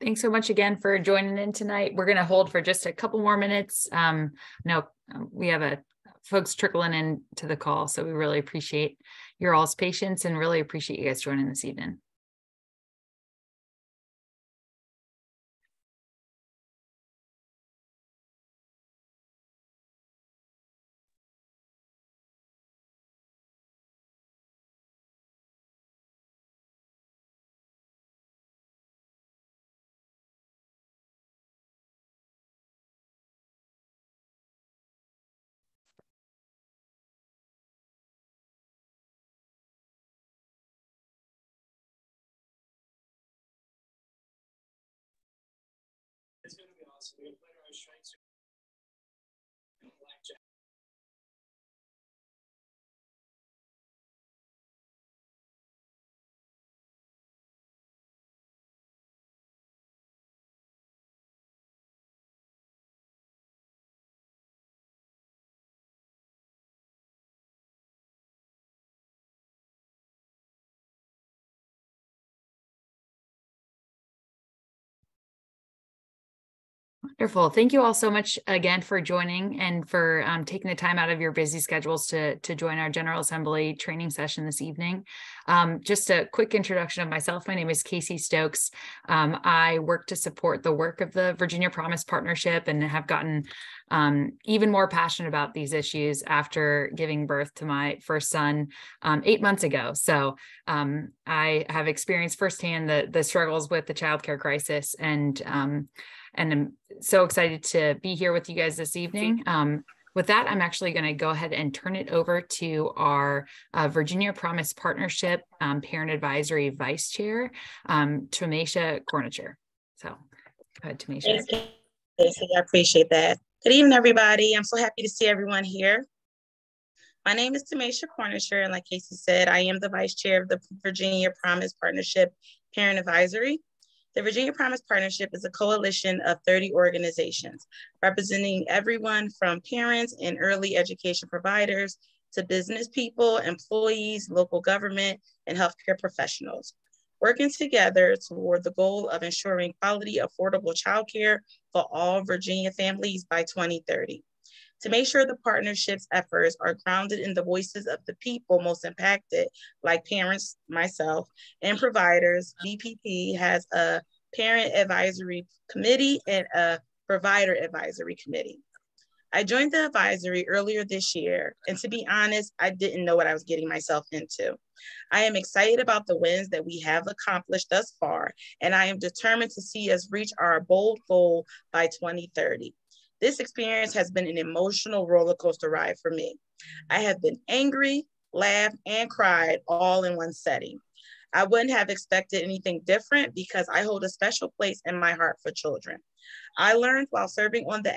Thanks so much again for joining in tonight. We're going to hold for just a couple more minutes. We have folks trickling into the call, so we really appreciate your all's patience and really appreciate you guys joining this evening. It's going to be awesome. We're going to play our strengths. Wonderful. Thank you all so much again for joining and for taking the time out of your busy schedules to join our General Assembly training session this evening. Just a quick introduction of myself. My name is Casey Stokes. I work to support the work of the Virginia Promise Partnership and have gotten even more passionate about these issues after giving birth to my first son 8 months ago. So I have experienced firsthand the struggles with the childcare crisis, and I'm so excited to be here with you guys this evening. With that, I'm actually going to go ahead and turn it over to our Virginia Promise Partnership Parent Advisory Vice Chair, Tameisha Cornicher. So, go ahead, Tameisha. Thanks, Casey. I appreciate that. Good evening, everybody. I'm so happy to see everyone here. My name is Tameisha Cornicher, and like Casey said, I am the Vice Chair of the Virginia Promise Partnership Parent Advisory. The Virginia Promise Partnership is a coalition of 30 organizations representing everyone from parents and early education providers to business people, employees, local government, and healthcare professionals, working together toward the goal of ensuring quality, affordable childcare for all Virginia families by 2030. To make sure the partnership's efforts are grounded in the voices of the people most impacted, like parents, myself, and providers, VPP has a parent advisory committee and a provider advisory committee. I joined the advisory earlier this year, and to be honest, I didn't know what I was getting myself into. I am excited about the wins that we have accomplished thus far, and I am determined to see us reach our bold goal by 2030. This experience has been an emotional roller coaster ride for me. I have been angry, laughed, and cried all in one setting. I wouldn't have expected anything different because I hold a special place in my heart for children. I learned while serving on the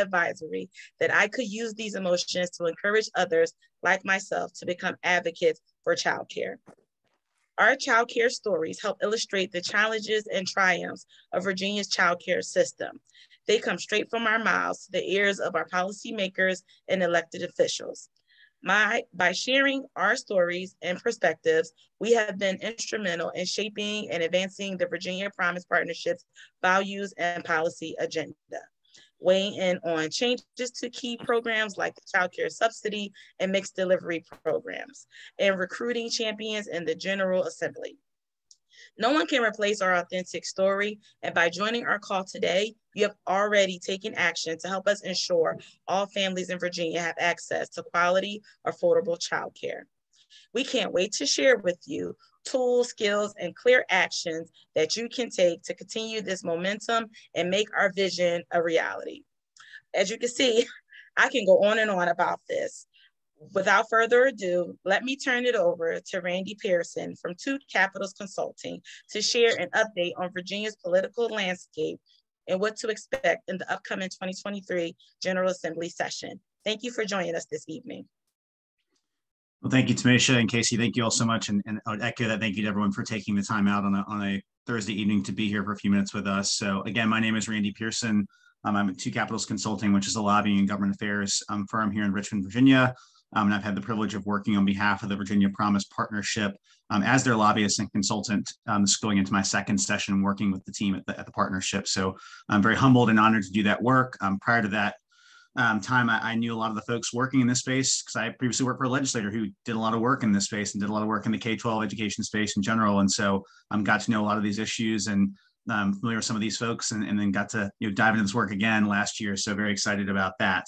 advisory that I could use these emotions to encourage others like myself to become advocates for childcare. Our childcare stories help illustrate the challenges and triumphs of Virginia's childcare system. They come straight from our mouths to the ears of our policymakers and elected officials. By sharing our stories and perspectives, we have been instrumental in shaping and advancing the Virginia Promise Partnership's values and policy agenda, weighing in on changes to key programs like the child care subsidy and mixed delivery programs, and recruiting champions in the General Assembly. No one can replace our authentic story, and by joining our call today, you have already taken action to help us ensure all families in Virginia have access to quality, affordable childcare. We can't wait to share with you tools, skills, and clear actions that you can take to continue this momentum and make our vision a reality. As you can see, I can go on and on about this. Without further ado, let me turn it over to Randy Pearson from Two Capitals Consulting to share an update on Virginia's political landscape and what to expect in the upcoming 2023 General Assembly session. Thank you for joining us this evening. Well, thank you, Tameisha and Casey. Thank you all so much. And I would echo that thank you to everyone for taking the time out on a Thursday evening to be here for a few minutes with us. So again, my name is Randy Pearson. I'm at Two Capitals Consulting, which is a lobbying and government affairs firm here in Richmond, Virginia. And I've had the privilege of working on behalf of the Virginia Promise Partnership as their lobbyist and consultant. This is going into my second session working with the team at the partnership. So I'm very humbled and honored to do that work. Prior to that time, I knew a lot of the folks working in this space because I previously worked for a legislator who did a lot of work in this space and did a lot of work in the K-12 education space in general. And so got to know a lot of these issues and familiar with some of these folks, and then got to dive into this work again last year. So very excited about that.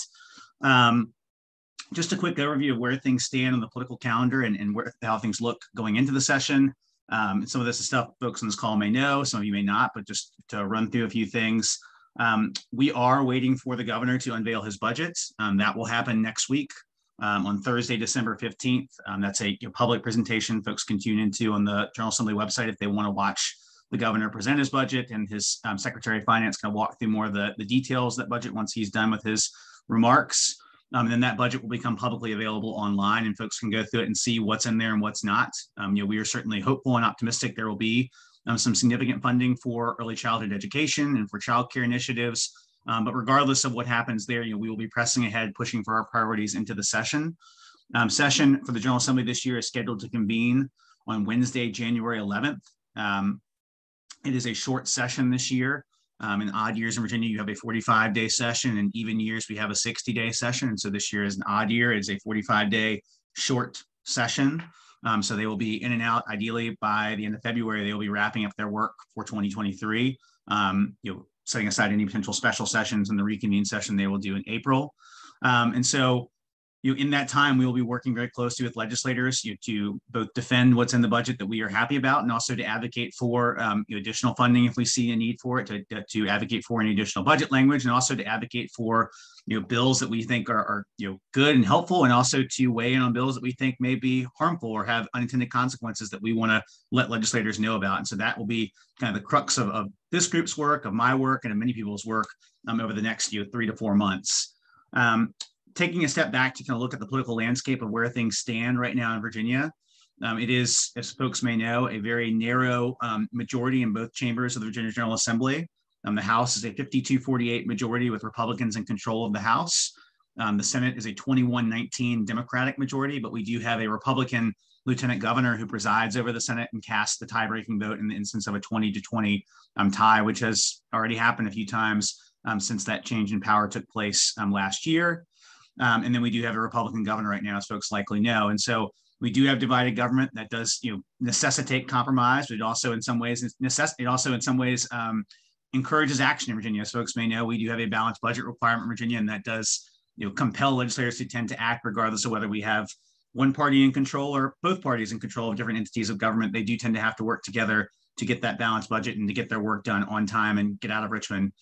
Just a quick overview of where things stand on the political calendar and how things look going into the session. Some of this is stuff folks on this call may know, some of you may not, but just to run through a few things. We are waiting for the governor to unveil his budget. That will happen next week on Thursday, December 15th. That's a public presentation folks can tune into on the General Assembly website if they want to watch the governor present his budget, and his Secretary of Finance can walk through more of the details of that budget once he's done with his remarks. And then that budget will become publicly available online, and folks can go through it and see what's in there and what's not. We are certainly hopeful and optimistic there will be some significant funding for early childhood education and for childcare initiatives. But regardless of what happens there, we will be pressing ahead, pushing for our priorities into the session. Session for the General Assembly this year is scheduled to convene on Wednesday, January 11th. It is a short session this year. In odd years in Virginia, you have a 45-day session. In even years, we have a 60-day session. And so this year is an odd year. It's a 45-day short session. So they will be in and out. Ideally, by the end of February, they will be wrapping up their work for 2023. Setting aside any potential special sessions and the reconvene session they will do in April. And so in that time, we will be working very closely with legislators to both defend what's in the budget that we are happy about, and also to advocate for additional funding if we see a need for it, to advocate for any additional budget language, and also to advocate for bills that we think are good and helpful, and also to weigh in on bills that we think may be harmful or have unintended consequences that we want to let legislators know about. And so that will be kind of the crux of this group's work, of my work, and of many people's work over the next 3 to 4 months. Taking a step back to kind of look at the political landscape of where things stand right now in Virginia. It is, as folks may know, a very narrow majority in both chambers of the Virginia General Assembly. The House is a 52-48 majority with Republicans in control of the House. The Senate is a 21-19 Democratic majority, but we do have a Republican lieutenant governor who presides over the Senate and casts the tie-breaking vote in the instance of a 20-20 tie, which has already happened a few times since that change in power took place last year. And then we do have a Republican governor right now, as folks likely know. And so we do have divided government that does necessitate compromise, but it also in some ways encourages action in Virginia. As folks may know, we do have a balanced budget requirement in Virginia, and that does compel legislators to tend to act regardless of whether we have one party in control or both parties in control of different entities of government. They do tend to have to work together to get that balanced budget and to get their work done on time and get out of Richmond.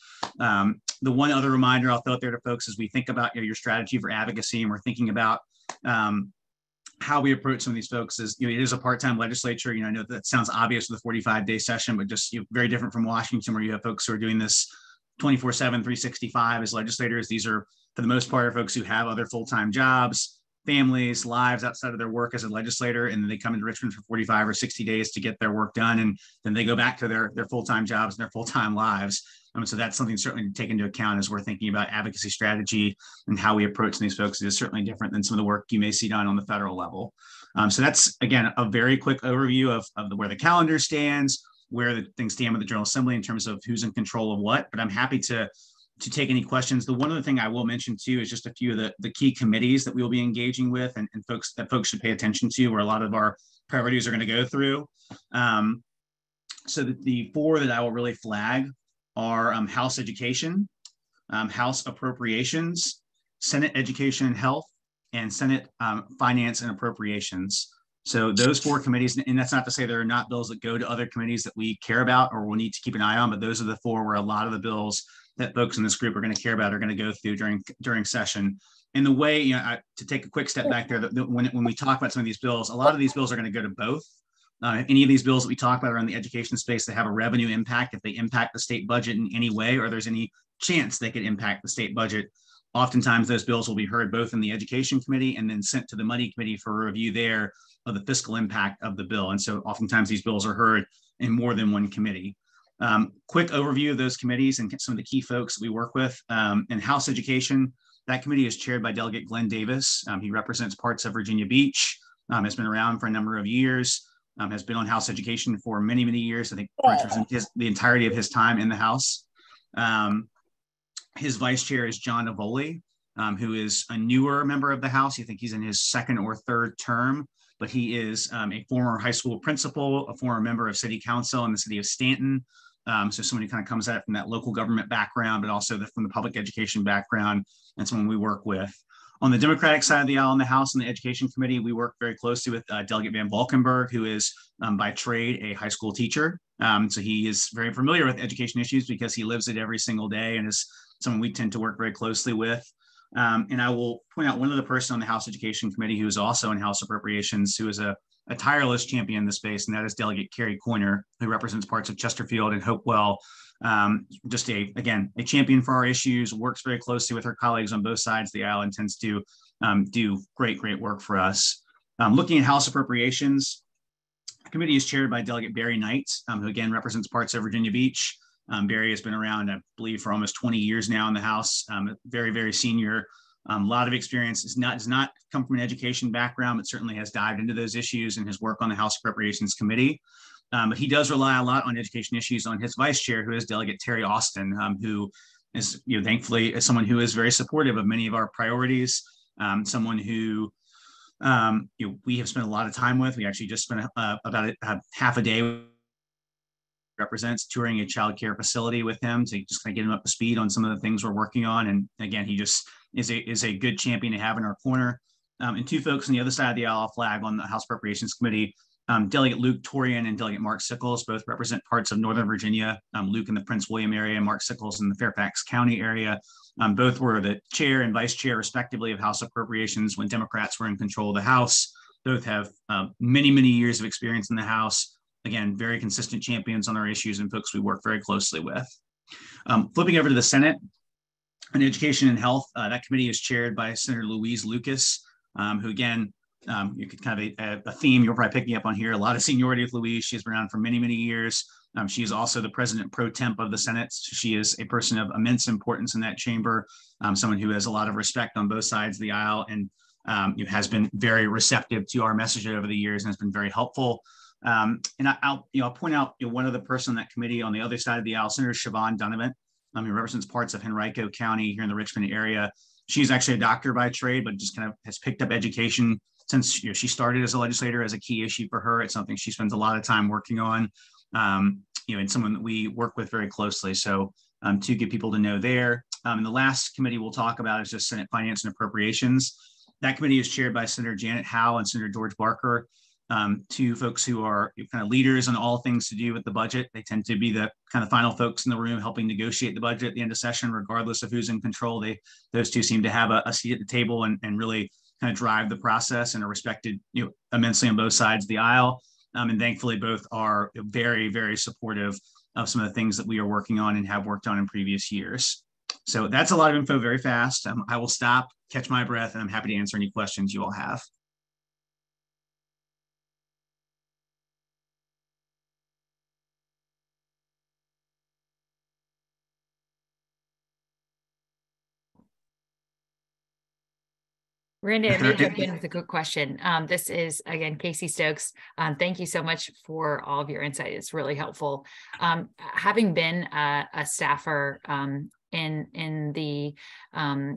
The one other reminder I'll throw out there to folks as we think about your strategy for advocacy, and we're thinking about how we approach some of these folks is, it is a part-time legislature. I know that sounds obvious with a 45-day session, but just very different from Washington, where you have folks who are doing this 24/7, 365 as legislators. These are, for the most part, folks who have other full-time jobs, families, lives outside of their work as a legislator, and then they come into Richmond for 45 or 60 days to get their work done, and then they go back to their full-time jobs and their full-time lives. So that's something certainly to take into account as we're thinking about advocacy strategy and how we approach these folks. It is certainly different than some of the work you may see done on the federal level. So that's, again, a very quick overview of where the calendar stands, where the things stand with the General Assembly in terms of who's in control of what, but I'm happy to take any questions. The one other thing I will mention too is just a few of the key committees that we will be engaging with and folks should pay attention to, where a lot of our priorities are going to go through. So the 4 that I will really flag are House Education, House Appropriations, Senate Education and Health, and Senate Finance and Appropriations. So those 4 committees, and that's not to say there are not bills that go to other committees that we care about or will need to keep an eye on, but those are the 4 where a lot of the bills that folks in this group are going to care about are going to go through during session. And the way, to take a quick step back there, when we talk about some of these bills, a lot of these bills are going to go to both. Any of these bills that we talk about around the education space that have a revenue impact, if they impact the state budget in any way, or there's any chance they could impact the state budget, oftentimes those bills will be heard both in the Education Committee and then sent to the Money Committee for a review there of the fiscal impact of the bill. And so oftentimes these bills are heard in more than one committee. Quick overview of those committees and some of the key folks that we work with. In House Education, That committee is chaired by Delegate Glenn Davis. He represents parts of Virginia Beach, has been around for a number of years, has been on House Education for many, many years. I think the entirety of his time in the House. His vice chair is John Avoli, who is a newer member of the House. I think he's in his second or third term, but he is a former high school principal, a former member of city council in the city of Stanton. So someone who kind of comes at it from that local government background, but also from the public education background, and someone we work with. On the Democratic side of the aisle in the House and the Education Committee, we work very closely with Delegate Van Valkenburg, who is by trade a high school teacher. So he is very familiar with education issues because he lives it every single day and is someone we tend to work very closely with. And I will point out one other person on the House Education Committee who is also in House Appropriations, who is a tireless champion in the space, and that is Delegate Carrie Coyner, who represents parts of Chesterfield and Hopewell. Just a champion for our issues, works very closely with her colleagues on both sides of the aisle, and tends to do great work for us. Looking at House Appropriations, the committee is chaired by Delegate Barry Knight, who again represents parts of Virginia Beach. Barry has been around, I believe, for almost 20 years now in the House. Very senior, a lot of experience. Does not come from an education background, but certainly has dived into those issues in his work on the House Appropriations Committee. But he does rely a lot on education issues on his vice chair, who is Delegate Terry Austin, who is, thankfully, is someone who is very supportive of many of our priorities. Someone who we have spent a lot of time with. We actually just spent about half a day represents touring a child care facility with him to just kind of get him up to speed on some of the things we're working on. And again, he just is a good champion to have in our corner. And two folks on the other side of the aisle flag on the House Appropriations Committee, Delegate Luke Torian and Delegate Mark Sickles, both represent parts of Northern Virginia. Luke in the Prince William area, Mark Sickles in the Fairfax County area. Both were the chair and vice chair, respectively, of House Appropriations when Democrats were in control of the House. Both have many years of experience in the House. Again, very consistent champions on our issues and folks we work very closely with. Flipping over to the Senate, on Education and Health, that committee is chaired by Senator Louise Lucas, who again, you could kind of a theme you're probably picking up on here, a lot of seniority with Louise. She's been around for many years. She is also the president pro temp of the Senate. She is a person of immense importance in that chamber, someone who has a lot of respect on both sides of the aisle, and has been very receptive to our message over the years and has been very helpful. And I'll point out one other person on that committee on the other side of the aisle, Senator Siobhan Donovan, who represents parts of Henrico County here in the Richmond area. She's actually a doctor by trade, but just kind of has picked up education since she started as a legislator as a key issue for her. It's something she spends a lot of time working on, and someone that we work with very closely. So two good people to know there. And the last committee we'll talk about is just Senate Finance and Appropriations. That committee is chaired by Senator Janet Howe and Senator George Barker. Two folks who are kind of leaders on all things to do with the budget. They tend to be the kind of final folks in the room helping negotiate the budget at the end of session, regardless of who's in control. Those two seem to have a seat at the table and really kind of drive the process and are respected immensely on both sides of the aisle. And thankfully, both are very supportive of some of the things that we are working on and have worked on in previous years. So that's a lot of info very fast. I will stop, catch my breath, and I'm happy to answer any questions you all have. Randy, I may jump in with a quick question. This is, again, Casey Stokes. Thank you so much for all of your insight. It's really helpful. Having been a staffer in the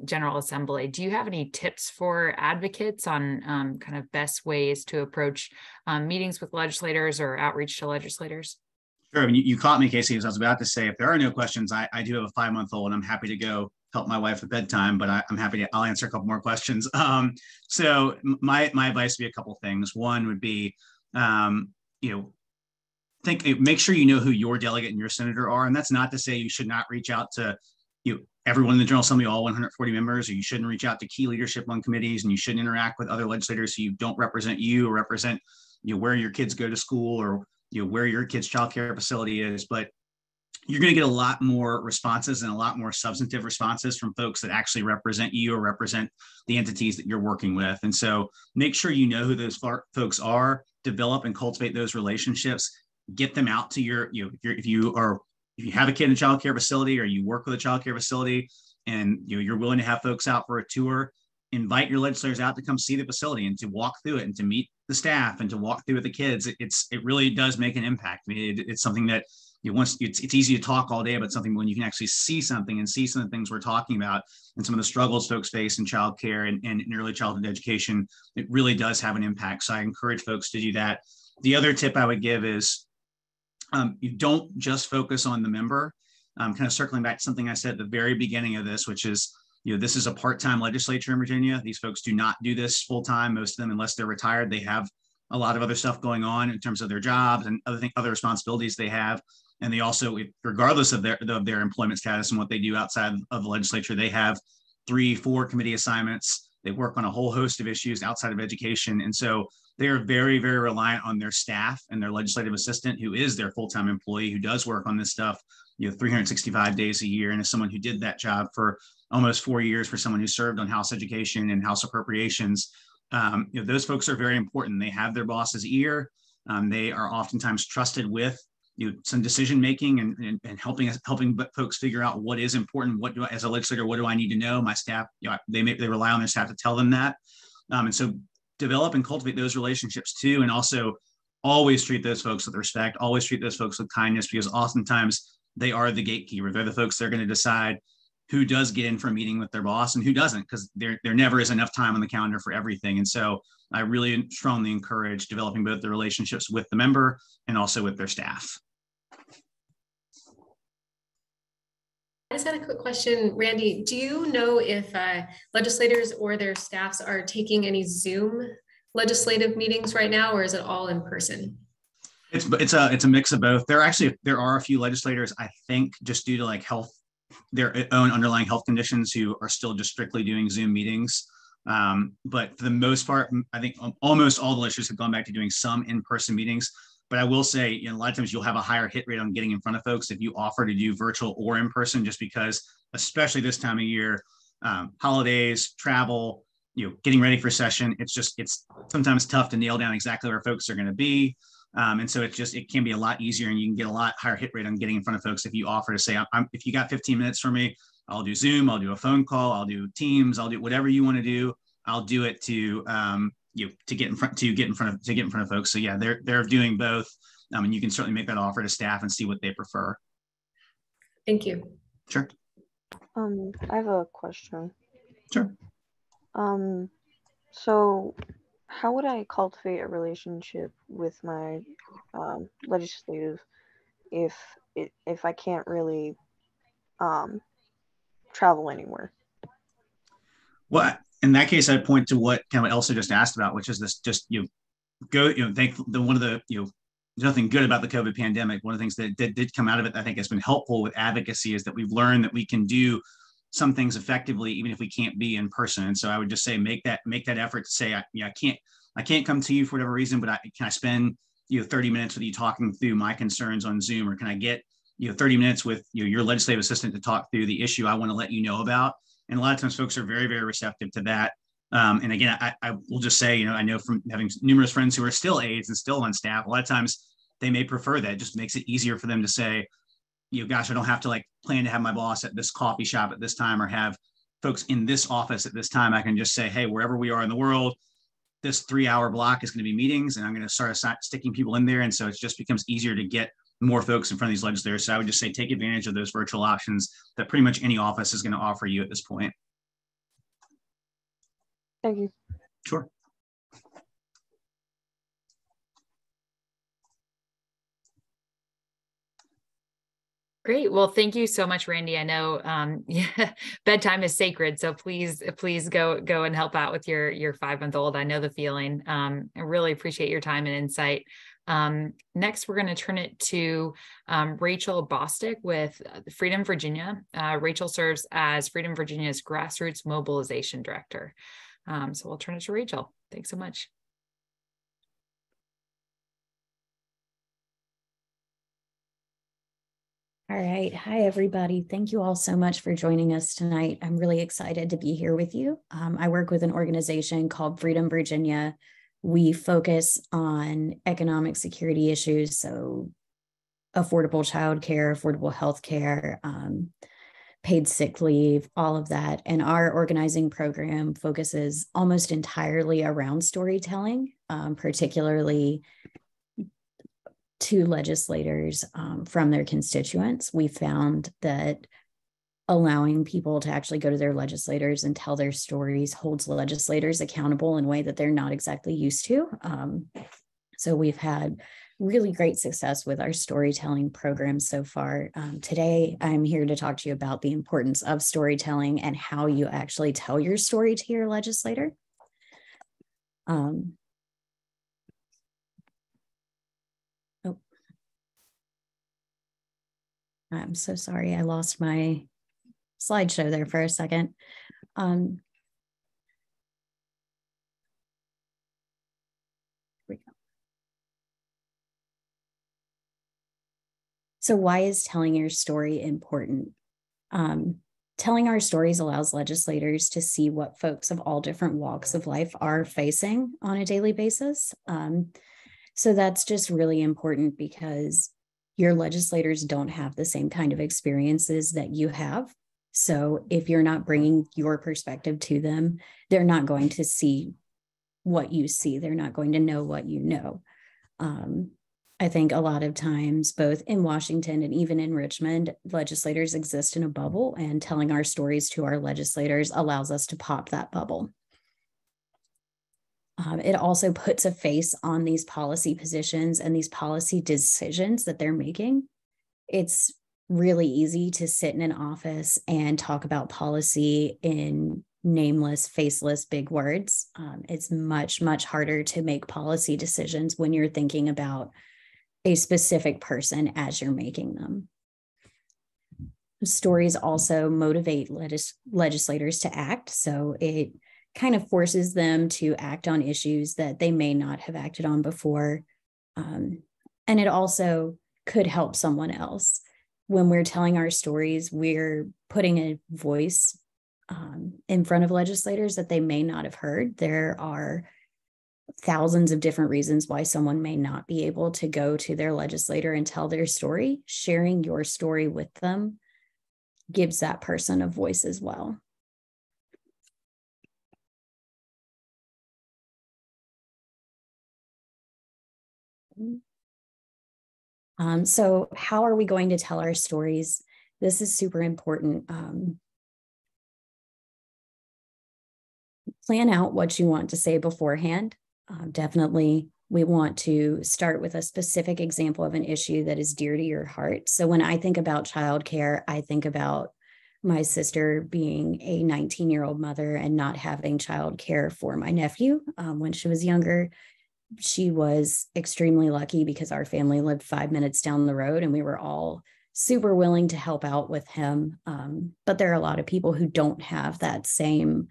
General Assembly, do you have any tips for advocates on kind of best ways to approach meetings with legislators or outreach to legislators? Sure. I mean, you caught me, Casey, as I was about to say, if there are no questions, I do have a 5-month-old and I'm happy to go help my wife with bedtime, but I'm happy to, I'll answer a couple more questions. So my advice would be a couple things. One would be, make sure you know who your delegate and your senator are. And that's not to say you should not reach out to everyone in the General Assembly, all 140 members, or you shouldn't reach out to key leadership on committees, and you shouldn't interact with other legislators who don't represent you or represent where your kids go to school or where your kid's child care facility is. But you're going to get a lot more responses and a lot more substantive responses from folks that actually represent you or represent the entities that you're working with. And so make sure you know who those folks are, develop and cultivate those relationships, get them out to if you have a kid in a child care facility or you work with a child care facility, and you're willing to have folks out for a tour, invite your legislators out to come see the facility and to walk through it and to meet the staff and to walk through with the kids. It really does make an impact. I mean, it's something that it's easy to talk all day, but something when you can actually see something and see some of the things we're talking about and some of the struggles folks face in childcare and in early childhood education, it really does have an impact. So I encourage folks to do that. The other tip I would give is you don't just focus on the member. Kind of circling back to something I said at the very beginning of this, which is, this is a part-time legislature in Virginia. These folks do not do this full-time. Most of them, unless they're retired, they have a lot of other stuff going on in terms of their jobs and other responsibilities they have. And they also, regardless of their employment status and what they do outside of the legislature, they have 3-4 committee assignments. They work on a whole host of issues outside of education. And so they are very, very reliant on their staff and their legislative assistant, who is their full-time employee, who does work on this stuff 365 days a year. And as someone who did that job for almost 4 years, for someone who served on House Education and House Appropriations, those folks are very important. They have their boss's ear. They are oftentimes trusted with some decision making and helping folks figure out what is important. What do I, as a legislator, what do I need to know? My staff, they rely on their staff to tell them that. And so develop and cultivate those relationships too, and also always treat those folks with respect. Always treat those folks with kindness, because oftentimes they are the gatekeeper. They're the folks that are going to decide who does get in for a meeting with their boss and who doesn't, because there never is enough time on the calendar for everything. And so I really strongly encourage developing both the relationships with the member and also with their staff. I just had a quick question, Randy. Do you know if legislators or their staffs are taking any Zoom legislative meetings right now, or is it all in person? It's a mix of both. There are a few legislators, I think, just due to like their own underlying health conditions, who are still just strictly doing Zoom meetings. But for the most part, I think almost all the legislators have gone back to doing some in-person meetings. But I will say, a lot of times you'll have a higher hit rate on getting in front of folks if you offer to do virtual or in person, just because, especially this time of year, holidays, travel, getting ready for session, it's sometimes tough to nail down exactly where folks are going to be. And so it can be a lot easier, and you can get a lot higher hit rate on getting in front of folks if you offer to say, if you got 15 minutes for me, I'll do Zoom, I'll do a phone call, I'll do Teams, I'll do whatever you want to do. I'll do it to get in front of folks. So yeah, they're doing both, and you can certainly make that offer to staff and see what they prefer. Thank you. Sure. I have a question. Sure. So how would I cultivate a relationship with my legislative if I can't really travel anywhere? Well, in that case, I'd point to what Elsa just asked about, which is this: just one of the there's nothing good about the COVID pandemic. One of the things that did come out of it, I think, has been helpful with advocacy, is that we've learned that we can do some things effectively even if we can't be in person. And so I would just say make that effort to say, I can't come to you for whatever reason, but can I spend 30 minutes with you talking through my concerns on Zoom, or can I get 30 minutes with your legislative assistant to talk through the issue I want to let you know about? And a lot of times folks are very, very receptive to that. And again, I will just say, I know from having numerous friends who are still aides and still on staff, a lot of times they may prefer that. It just makes it easier for them to say, gosh, I don't have to plan to have my boss at this coffee shop at this time, or have folks in this office at this time. I can just say, hey, wherever we are in the world, this 3-hour block is going to be meetings, and I'm going to start sticking people in there. And so it just becomes easier to get more folks in front of these legislators. So I would just say take advantage of those virtual options that pretty much any office is going to offer you at this point. Thank you. Sure. Great. Well, thank you so much, Randy. I know bedtime is sacred, so please go and help out with your 5-month-old. I know the feeling. I really appreciate your time and insight. Next, we're going to turn it to Rachel Bostick with Freedom Virginia. Rachel serves as Freedom Virginia's Grassroots Mobilization Director. So we'll turn it to Rachel. Thanks so much. All right. Hi, everybody. Thank you all so much for joining us tonight. I'm really excited to be here with you. I work with an organization called Freedom Virginia. We focus on economic security issues, so affordable childcare, affordable healthcare, paid sick leave, all of that. And our organizing program focuses almost entirely around storytelling, particularly to legislators from their constituents. We found that allowing people to actually go to their legislators and tell their stories holds legislators accountable in a way that they're not exactly used to. So we've had really great success with our storytelling program so far. Today, I'm here to talk to you about the importance of storytelling and how you actually tell your story to your legislator. I'm so sorry, I lost my slideshow there for a second. So why is telling your story important? Telling our stories allows legislators to see what folks of all different walks of life are facing on a daily basis. So that's just really important because your legislators don't have the same kind of experiences that you have. So if you're not bringing your perspective to them, they're not going to see what you see. They're not going to know what you know. I think a lot of times, both in Washington and even in Richmond, legislators exist in a bubble, and telling our stories to our legislators allows us to pop that bubble. It also puts a face on these policy positions and these policy decisions that they're making. It's really easy to sit in an office and talk about policy in nameless, faceless, big words. It's much, much harder to make policy decisions when you're thinking about a specific person as you're making them. Stories also motivate legislators to act. So it kind of forces them to act on issues that they may not have acted on before. And it also could help someone else. When we're telling our stories, we're putting a voice in front of legislators that they may not have heard. There are thousands of different reasons why someone may not be able to go to their legislator and tell their story. Sharing your story with them gives that person a voice as well. So how are we going to tell our stories? This is super important. Plan out what you want to say beforehand. Definitely, we want to start with a specific example of an issue that is dear to your heart. So when I think about childcare, I think about my sister being a 19-year-old mother and not having childcare for my nephew when she was younger. She was extremely lucky because our family lived 5 minutes down the road and we were all super willing to help out with him. But there are a lot of people who don't have that same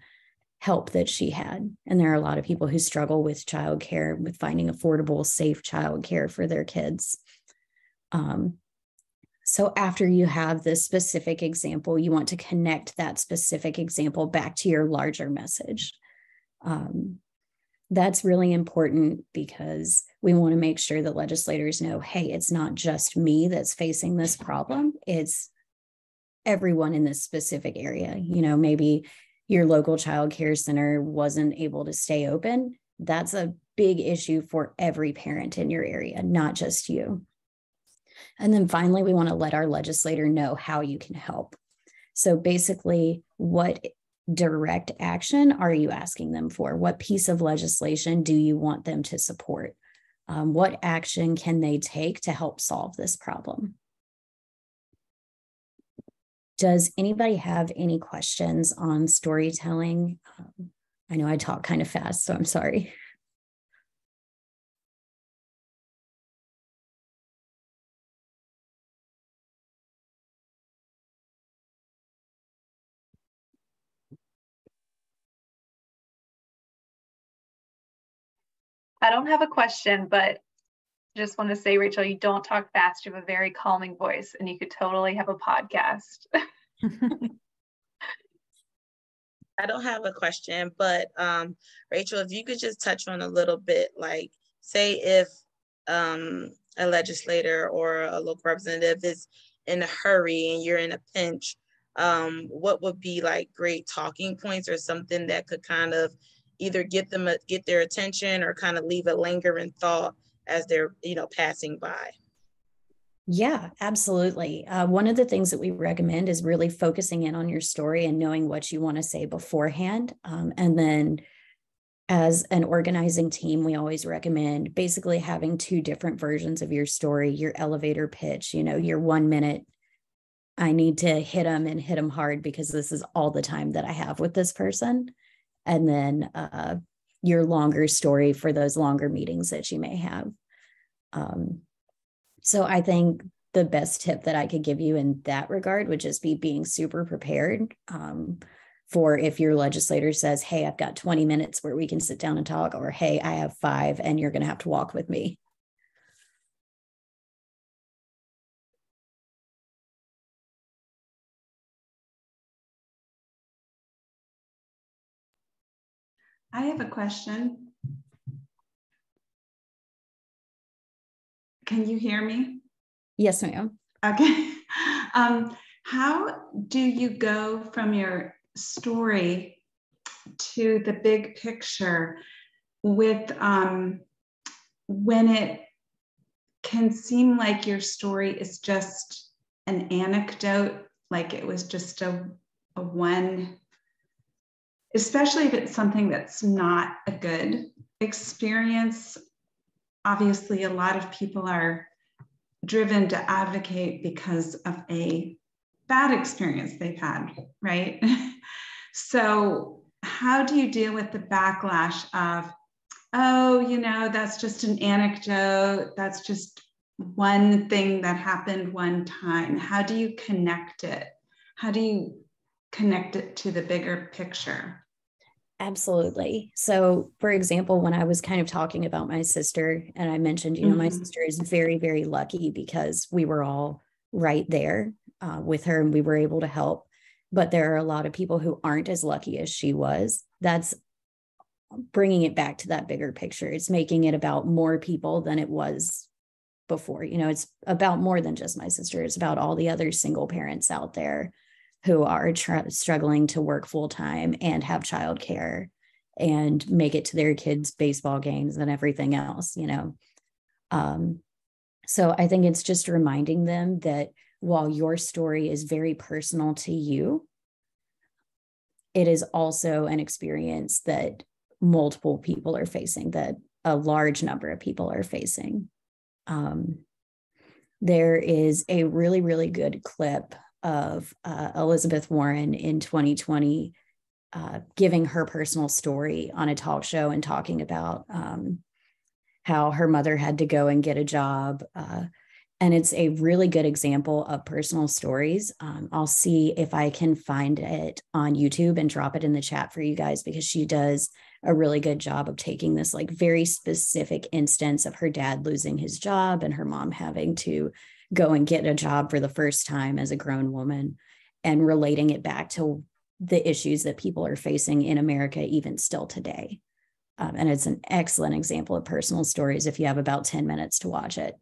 help that she had. And there are a lot of people who struggle with childcare, with finding affordable, safe childcare for their kids. So after you have this specific example, you want to connect that specific example back to your larger message. That's really important because we want to make sure that legislators know, hey, it's not just me that's facing this problem. It's everyone in this specific area. You know, maybe your local child care center wasn't able to stay open. That's a big issue for every parent in your area, not just you. And then finally, we want to let our legislator know how you can help. So basically, what direct action are you asking them for? What piece of legislation do you want them to support? What action can they take to help solve this problem? Does anybody have any questions on storytelling? I know I talk kind of fast, so I'm sorry. I don't have a question, but just want to say, Rachel, you don't talk fast. You have a very calming voice and you could totally have a podcast. I don't have a question, but Rachel, if you could just touch on a little bit, like say if a legislator or a local representative is in a hurry and you're in a pinch, what would be like great talking points or something that could kind of either get their attention or kind of leave a lingering thought as they're, passing by? Yeah, absolutely. One of the things that we recommend is really focusing in on your story and knowing what you want to say beforehand. And then as an organizing team, we always recommend basically having two different versions of your story, your elevator pitch, your 1 minute, I need to hit them and hit them hard because this is all the time that I have with this person. And then your longer story for those longer meetings that you may have. So I think the best tip that I could give you in that regard would just be being super prepared for if your legislator says, hey, I've got 20 minutes where we can sit down and talk, or hey, I have 5 and you're going to have to walk with me. I have a question. Can you hear me? Yes, ma'am. Okay. How do you go from your story to the big picture with when it can seem like your story is just an anecdote, like it was just a one, especially if it's something that's not a good experience. Obviously, a lot of people are driven to advocate because of a bad experience they've had, right? So how do you deal with the backlash of, oh, that's just an anecdote, that's just one thing that happened one time? How do you connect it? How do you connect it to the bigger picture? Absolutely. So, for example, when I was kind of talking about my sister, and I mentioned, my sister is very, very lucky because we were all right there with her and we were able to help. But there are a lot of people who aren't as lucky as she was. That's bringing it back to that bigger picture. It's making it about more people than it was before. It's about more than just my sister. It's about all the other single parents out there who are struggling to work full time and have childcare and make it to their kids' baseball games and everything else, So I think it's just reminding them that while your story is very personal to you, it is also an experience that multiple people are facing, that a large number of people are facing. There is a really, really good clip of Elizabeth Warren in 2020 giving her personal story on a talk show and talking about how her mother had to go and get a job. And it's a really good example of personal stories. I'll see if I can find it on YouTube and drop it in the chat for you guys, because she does a really good job of taking this like very specific instance of her dad losing his job and her mom having to go and get a job for the first time as a grown woman and relating it back to the issues that people are facing in America, even still today. And it's an excellent example of personal stories if you have about 10 minutes to watch it.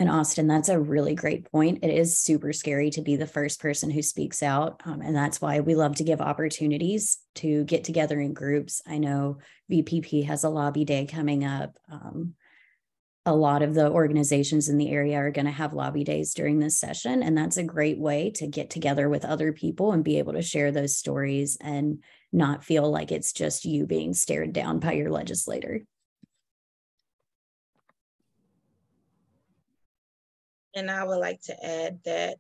And Austin, that's a really great point. It is super scary to be the first person who speaks out. And that's why we love to give opportunities to get together in groups. I know VPP has a lobby day coming up. A lot of the organizations in the area are going to have lobby days during this session. And that's a great way to get together with other people and be able to share those stories and not feel like it's just you being stared down by your legislator. And I would like to add that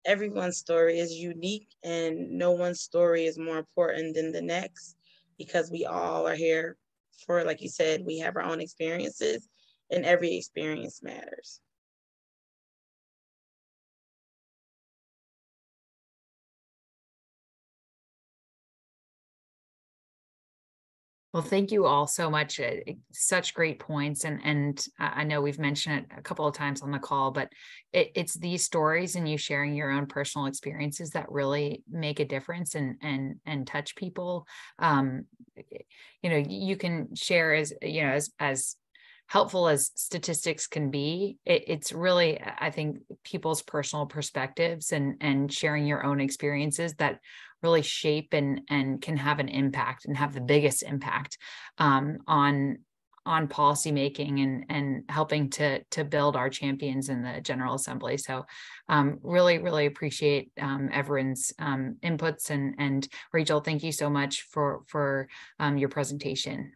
everyone's story is unique and no one's story is more important than the next, because we all are here for, like you said, we have our own experiences and every experience matters. Well, thank you all so much. Such great points. And I know we've mentioned it a couple of times on the call, but it's these stories and you sharing your own personal experiences that really make a difference and touch people. You can share as helpful as statistics can be. It's really, I think, people's personal perspectives and sharing your own experiences that really shape and can have an impact and have the biggest impact on policy making and helping to build our champions in the General Assembly. So really appreciate everyone's inputs and Rachel, thank you so much for your presentation.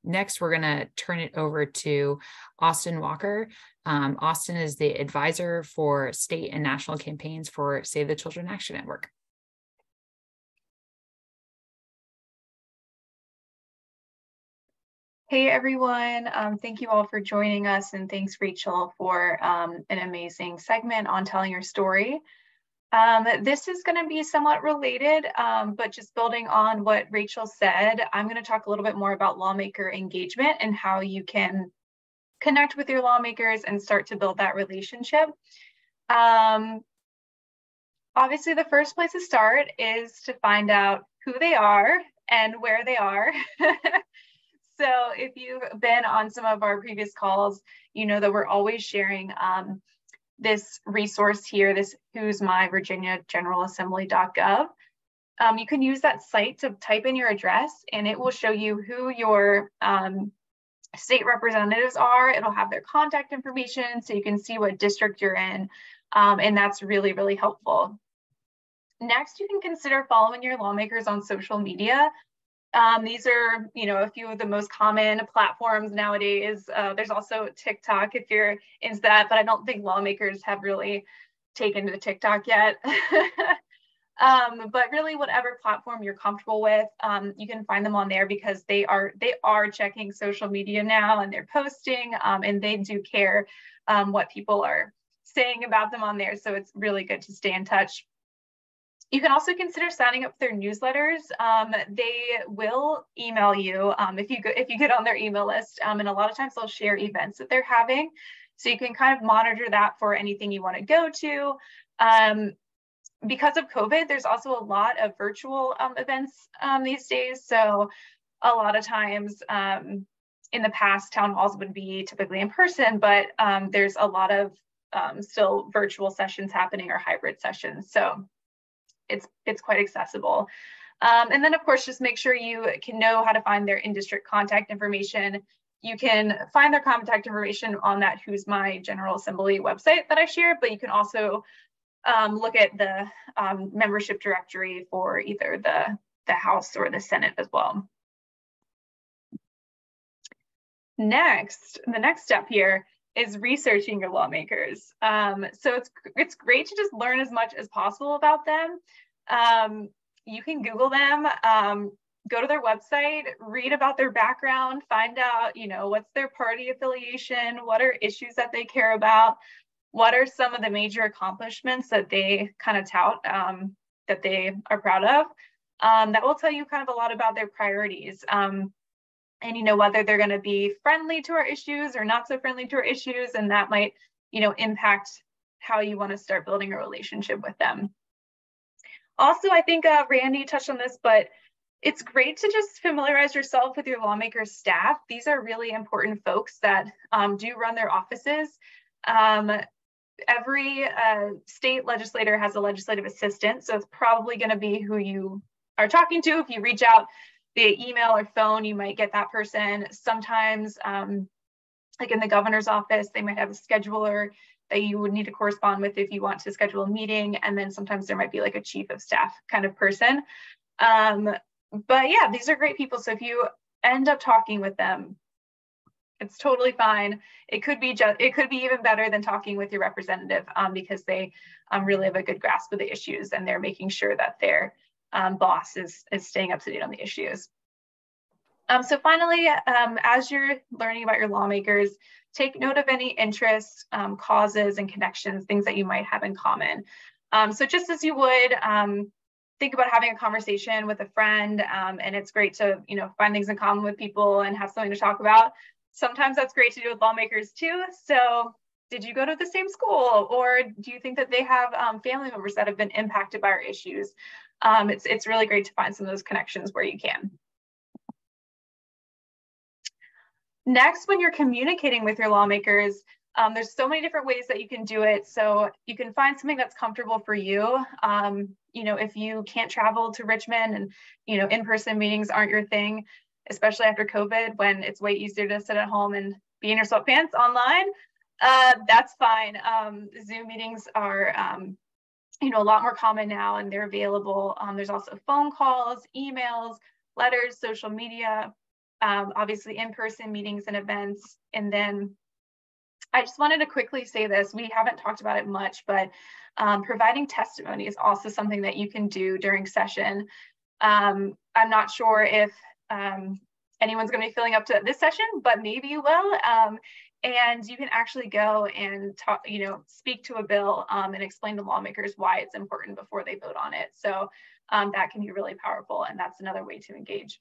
Next, we're going to turn it over to Austin Walker. Austin is the advisor for state and national campaigns for Save the Children Action Network. Hey everyone, thank you all for joining us, and thanks Rachel for an amazing segment on telling your story. This is going to be somewhat related, but just building on what Rachel said, I'm going to talk a little bit more about lawmaker engagement and how you can connect with your lawmakers and start to build that relationship. Obviously, the first place to start is to find out who they are and where they are. So if you've been on some of our previous calls, you know that we're always sharing this resource here, this Who's My Virginia General Assembly.gov. You can use that site to type in your address and it will show you who your state representatives are. It'll have their contact information so you can see what district you're in. And that's really helpful. Next, you can consider following your lawmakers on social media. These are, a few of the most common platforms nowadays. There's also TikTok if you're into that, but I don't think lawmakers have really taken to TikTok yet. But really, whatever platform you're comfortable with, you can find them on there because they are checking social media now and they're posting, and they do care what people are saying about them on there. So it's really good to stay in touch. You can also consider signing up for their newsletters. They will email you if you get on their email list, and a lot of times they'll share events that they're having. So you can kind of monitor that for anything you want to go to. Because of COVID, there's also a lot of virtual events these days. So a lot of times in the past, town halls would be typically in person, but there's a lot of still virtual sessions happening or hybrid sessions. So it's quite accessible. And then of course, just make sure you can know how to find their in-district contact information. You can find their contact information on that Who's My General Assembly website that I shared, but you can also look at the membership directory for either the House or the Senate as well. Next, the next step here is researching your lawmakers. So it's great to just learn as much as possible about them. You can Google them, go to their website, read about their background, find out, what's their party affiliation, what are issues that they care about, what are some of the major accomplishments that they kind of tout that they are proud of. That will tell you kind of a lot about their priorities. And whether they're going to be friendly to our issues or not so friendly to our issues, and that might impact how you want to start building a relationship with them. Also, I think Randy touched on this, but it's great to just familiarize yourself with your lawmakers staff. These are really important folks that do run their offices. Every state legislator has a legislative assistant, so it's probably going to be who you are talking to. If you reach out via email or phone, you might get that person. Sometimes, like in the governor's office, they might have a scheduler that you would need to correspond with if you want to schedule a meeting. And then sometimes there might be like a chief of staff kind of person. But yeah, these are great people. So if you end up talking with them, it's totally fine. It could be even better than talking with your representative because they really have a good grasp of the issues and they're making sure that their boss is staying up to date on the issues. So finally, as you're learning about your lawmakers, take note of any interests, causes, and connections, things that you might have in common. So just as you would think about having a conversation with a friend, and it's great to, find things in common with people and have something to talk about. Sometimes that's great to do with lawmakers too. So did you go to the same school, or do you think that they have family members that have been impacted by our issues? It's really great to find some of those connections where you can. Next, when you're communicating with your lawmakers, there's so many different ways that you can do it. So you can find something that's comfortable for you. If you can't travel to Richmond and, in-person meetings aren't your thing, especially after COVID, when it's way easier to sit at home and be in your sweatpants online, that's fine. Zoom meetings are, a lot more common now, and they're available. There's also phone calls, emails, letters, social media, obviously in-person meetings and events. And then I just wanted to quickly say this, we haven't talked about it much, but providing testimony is also something that you can do during session. I'm not sure if anyone's going to be filling up to this session, but maybe you will. And you can actually go and talk, speak to a bill and explain to lawmakers why it's important before they vote on it. So that can be really powerful, and that's another way to engage.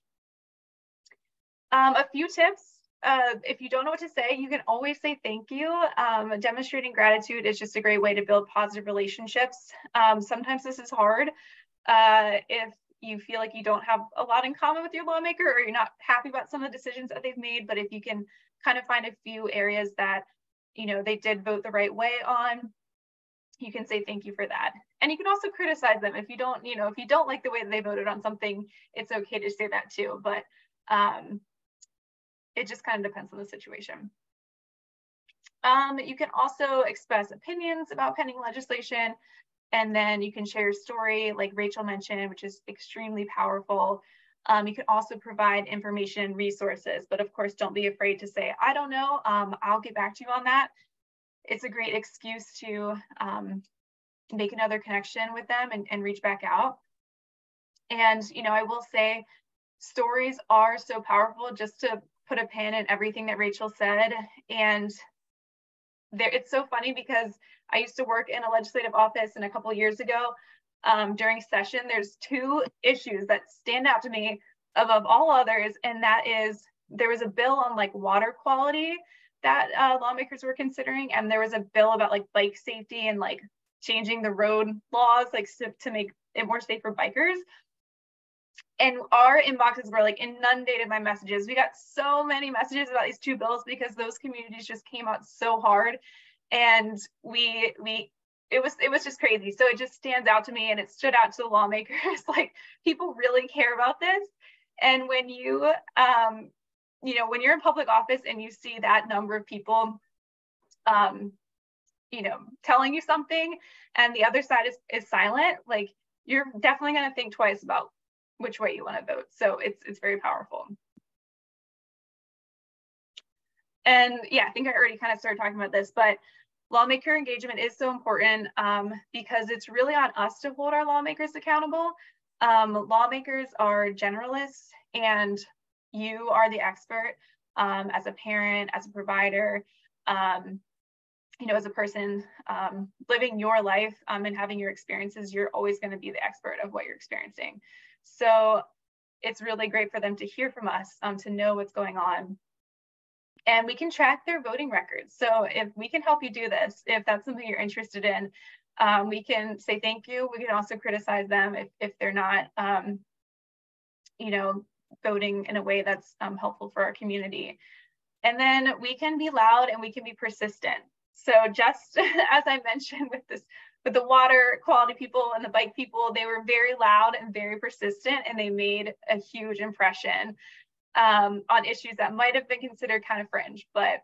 A few tips. If you don't know what to say, you can always say thank you. Demonstrating gratitude is just a great way to build positive relationships. Sometimes this is hard if you feel like you don't have a lot in common with your lawmaker, or you're not happy about some of the decisions that they've made. But if you can kind of find a few areas that, they did vote the right way on, you can say thank you for that. And you can also criticize them if you don't, if you don't like the way that they voted on something, it's okay to say that too. But it just kind of depends on the situation. You can also express opinions about pending legislation, and then you can share your story, like Rachel mentioned, which is extremely powerful. You can also provide information and resources, but of course, don't be afraid to say, I don't know, I'll get back to you on that. It's a great excuse to make another connection with them and reach back out. And, I will say, stories are so powerful. Just to put a pin in everything that Rachel said. And it's so funny because I used to work in a legislative office, and a couple of years ago during session, there's two issues that stand out to me above all others. And that is, there was a bill on like water quality that lawmakers were considering. And there was a bill about like bike safety and like changing the road laws, like to make it more safe for bikers. And our inboxes were like inundated by messages. We got so many messages about these two bills because those communities just came out so hard, and it was just crazy. So it just stands out to me, and it stood out to the lawmakers. Like, people really care about this. And when you when you're in public office and you see that number of people telling you something, and the other side is silent, like, you're definitely going to think twice about which way you want to vote. So it's very powerful. And yeah, I think I already kind of started talking about this, but lawmaker engagement is so important because it's really on us to hold our lawmakers accountable. Lawmakers are generalists, and you are the expert as a parent, as a provider, as a person living your life and having your experiences. You're always going to be the expert of what you're experiencing. So it's really great for them to hear from us, to know what's going on. And we can track their voting records. So if we can help you do this, if that's something you're interested in, we can say thank you. We can also criticize them if they're not, voting in a way that's helpful for our community. And then we can be loud and we can be persistent. So just as I mentioned with the water quality people and the bike people, they were very loud and very persistent, and they made a huge impression on issues that might have been considered kind of fringe, but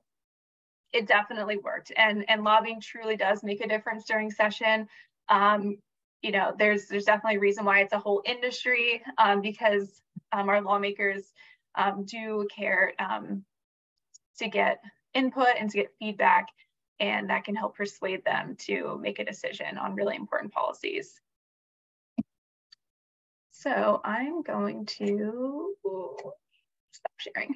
it definitely worked. And lobbying truly does make a difference during session. There's definitely a reason why it's a whole industry, because our lawmakers do care to get input and to get feedback, and that can help persuade them to make a decision on really important policies. So I'm going to stop sharing.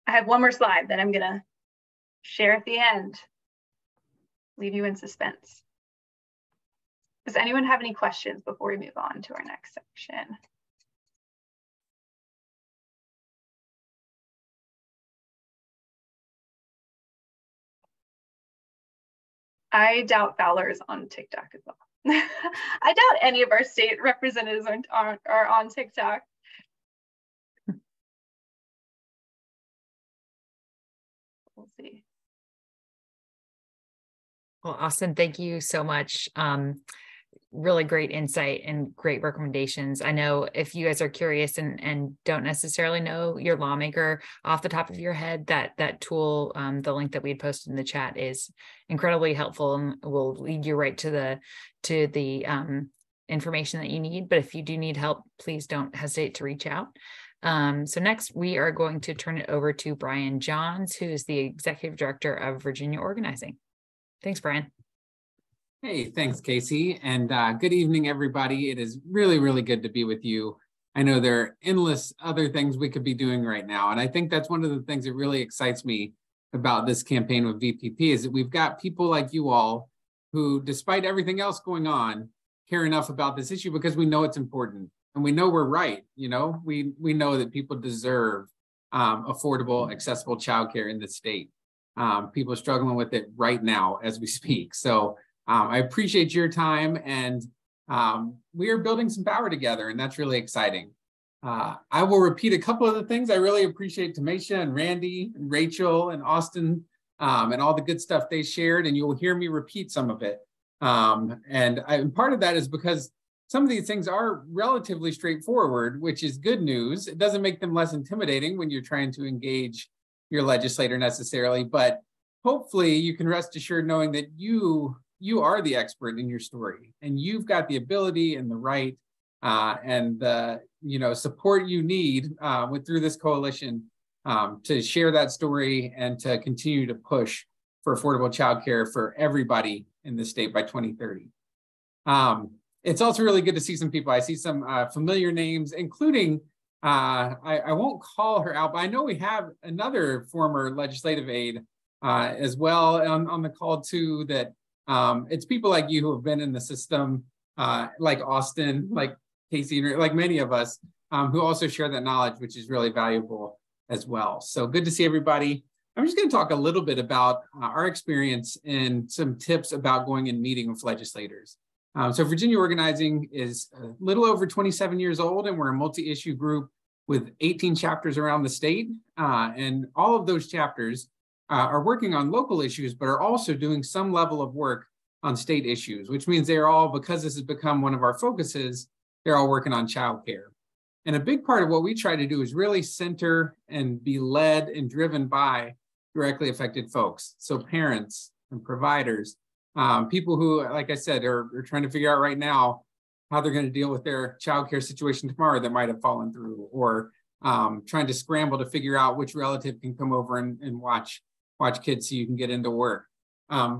I have one more slide that I'm gonna share at the end, leave you in suspense. Does anyone have any questions before we move on to our next section? I doubt Fowler's on TikTok as well. I doubt any of our state representatives are on TikTok. We'll see. Well, Austin, thank you so much. Really great insight and great recommendations. I know if you guys are curious and don't necessarily know your lawmaker off the top of your head, that tool, the link that we had posted in the chat is incredibly helpful and will lead you right to the information that you need. But if you do need help, please don't hesitate to reach out. So next we are going to turn it over to Brian Johns, who is the Executive Director of Virginia Organizing. Thanks, Brian. Hey, thanks, Casey. And good evening, everybody. It is really, really good to be with you. I know there are endless other things we could be doing right now. And I think that's one of the things that really excites me about this campaign with VPP is that we've got people like you all who, despite everything else going on, care enough about this issue because we know it's important and we know we're right. You know, we know that people deserve affordable, accessible childcare in the state. People are struggling with it right now as we speak. So I appreciate your time, and we are building some power together, and that's really exciting. I will repeat a couple of the things. I really appreciate Tamisha and Randy and Rachel and Austin and all the good stuff they shared, and you'll hear me repeat some of it. And part of that is because some of these things are relatively straightforward, which is good news. It doesn't make them less intimidating when you're trying to engage your legislator necessarily, but hopefully you can rest assured knowing that you are the expert in your story, and you've got the ability and the right and the support you need through this coalition to share that story and to continue to push for affordable childcare for everybody in the state by 2030. It's also really good to see some people. I see some familiar names, including I won't call her out, but I know we have another former legislative aide as well on the call too, that it's people like you who have been in the system, like Austin, like Casey, like many of us, who also share that knowledge, which is really valuable as well. So good to see everybody. I'm just going to talk a little bit about our experience and some tips about going and meeting with legislators. So Virginia Organizing is a little over 27 years old, and we're a multi-issue group with 18 chapters around the state. And all of those chapters are working on local issues, but are also doing some level of work on state issues, which means they're all, because this has become one of our focuses, they're all working on childcare. And a big part of what we try to do is really center and be led and driven by directly affected folks. So parents and providers, people who, like I said, are trying to figure out right now how they're going to deal with their childcare situation tomorrow that might have fallen through, or trying to scramble to figure out which relative can come over and watch kids so you can get into work.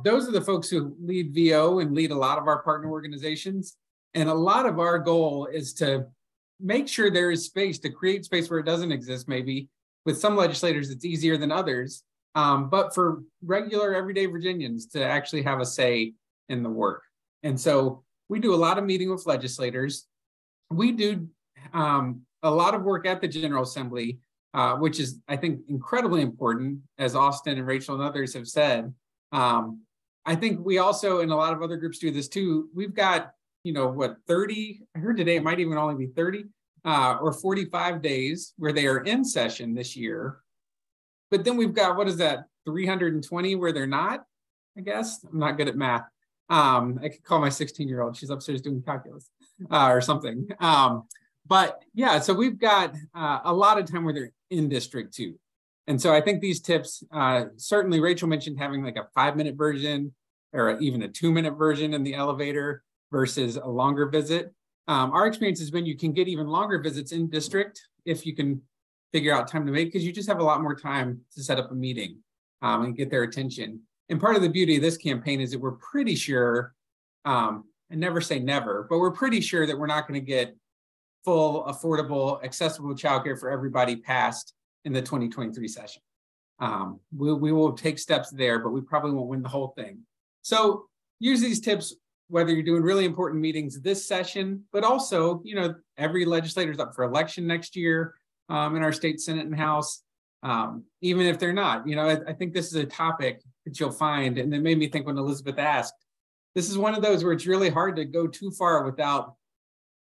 Those are the folks who lead VO and lead a lot of our partner organizations. And a lot of our goal is to make sure there is space, to create space where it doesn't exist. Maybe with some legislators, it's easier than others. But for regular everyday Virginians to actually have a say in the work. And so we do a lot of meeting with legislators. We do a lot of work at the General Assembly, which is, I think, incredibly important, as Austin and Rachel and others have said. I think we also, and a lot of other groups do this too, we've got, 30, I heard today it might even only be 30 or 45 days where they are in session this year. But then we've got, 320 where they're not, I guess. I'm not good at math. I could call my 16-year-old. She's upstairs doing calculus or something. But yeah, so we've got a lot of time where they're in district too. And so I think these tips, certainly Rachel mentioned having like a 5-minute version or even a 2-minute version in the elevator versus a longer visit. Our experience has been you can get even longer visits in district if you can figure out time to make, because you just have a lot more time to set up a meeting and get their attention. And part of the beauty of this campaign is that we're pretty sure, and never say never, but we're pretty sure that we're not going to get full, affordable, accessible childcare for everybody passed in the 2023 session. We will take steps there, but we probably won't win the whole thing. So use these tips whether you're doing really important meetings this session, but also, you know, every legislator's up for election next year in our state Senate and House. Even if they're not, you know, I think this is a topic that you'll find, and it made me think when Elizabeth asked, this is one of those where it's really hard to go too far without